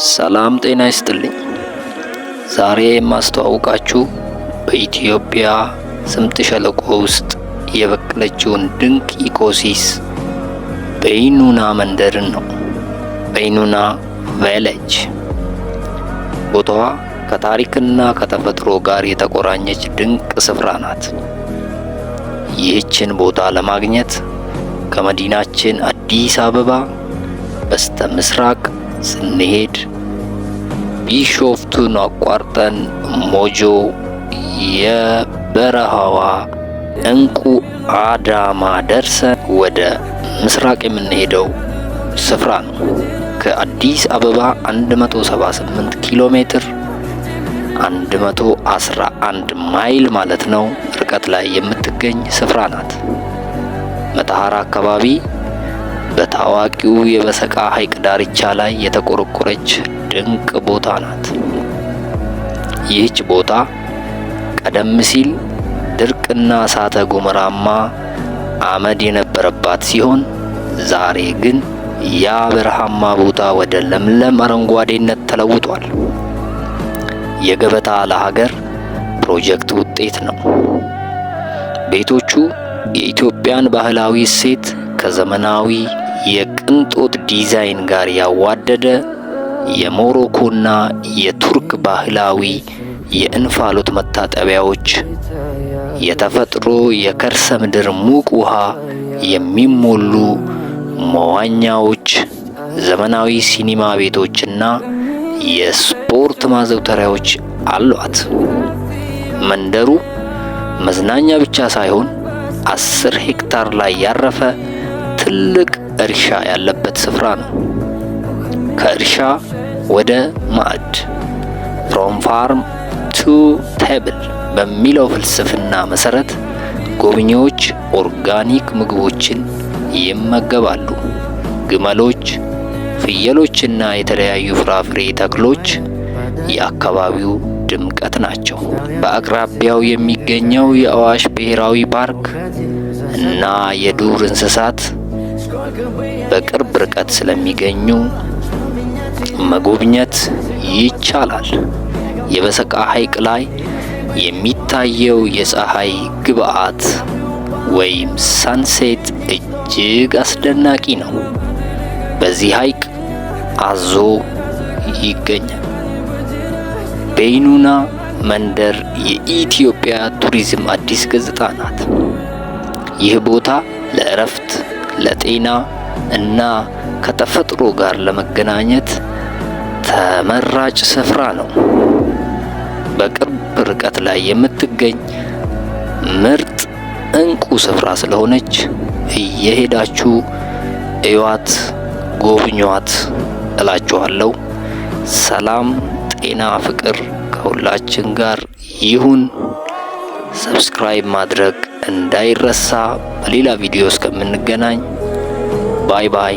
ሰላም ጤና ይስጥልኝ። ዛሬ የማስተዋውቃችሁ በኢትዮጵያ ስምጥ ሸለቆ ውስጥ የበቀለችውን ድንቅ ኢኮሲስ በይኑና መንደርን ነው። በይኑና ቪሌጅ ቦታዋ ከታሪክና ከተፈጥሮ ጋር የተቆራኘች ድንቅ ስፍራ ናት። ይህችን ቦታ ለማግኘት ከመዲናችን አዲስ አበባ በስተ ምስራቅ ስንሄድ ቢሾፍቱን አቋርጠን ሞጆ የበረሃዋ እንቁ አዳማ ደርሰን ወደ ምስራቅ የምንሄደው ስፍራ ነው። ከአዲስ አበባ 178 ኪሎ ሜትር 111 ማይል ማለት ነው ርቀት ላይ የምትገኝ ስፍራ ናት። መተሐራ አካባቢ በታዋቂው የበሰቃ ሐይቅ ዳርቻ ላይ የተቆረቆረች ድንቅ ቦታ ናት። ይህች ቦታ ቀደም ሲል ድርቅና እሳተ ገሞራማ አመድ የነበረባት ሲሆን ዛሬ ግን ያ በረሃማ ቦታ ወደ ለምለም አረንጓዴነት ተለውጧል። የገበታ ለሀገር ፕሮጀክት ውጤት ነው። ቤቶቹ የኢትዮጵያን ባህላዊ እሴት ከዘመናዊ የቅንጦት ዲዛይን ጋር ያዋደደ የሞሮኮና የቱርክ ባህላዊ የእንፋሎት መታጠቢያዎች፣ የተፈጥሮ የከርሰ ምድር ሙቅ ውሃ የሚሞሉ መዋኛዎች፣ ዘመናዊ ሲኒማ ቤቶችና የስፖርት ማዘውተሪያዎች አሏት። መንደሩ መዝናኛ ብቻ ሳይሆን 10 ሄክታር ላይ ያረፈ ትልቅ እርሻ ያለበት ስፍራ ነው። ከእርሻ ወደ ማዕድ from farm to table በሚለው ፍልስፍና መሰረት ጎብኚዎች ኦርጋኒክ ምግቦችን ይመገባሉ። ግመሎች፣ ፍየሎችና የተለያዩ ፍራፍሬ ተክሎች የአካባቢው ድምቀት ናቸው። በአቅራቢያው የሚገኘው የአዋሽ ብሔራዊ ፓርክ እና የዱር እንስሳት በቅርብ ርቀት ስለሚገኙ መጎብኘት ይቻላል። የበሰቃ ሐይቅ ላይ የሚታየው የፀሐይ ግብዓት ወይም ሳንሴት እጅግ አስደናቂ ነው። በዚህ ሐይቅ አዞ ይገኛል። በይኑና መንደር የኢትዮጵያ ቱሪዝም አዲስ ገጽታ ናት። ይህ ቦታ ለእረፍት፣ ለጤና እና ከተፈጥሮ ጋር ለመገናኘት ተመራጭ ስፍራ ነው። በቅርብ ርቀት ላይ የምትገኝ ምርጥ እንቁ ስፍራ ስለሆነች እየሄዳችሁ እዩዋት፣ ጎብኟት እላችኋለሁ። ሰላም፣ ጤና፣ ፍቅር ከሁላችን ጋር ይሁን። ሰብስክራይብ ማድረግ እንዳይረሳ። በሌላ ቪዲዮ እስከምንገናኝ ባይ ባይ።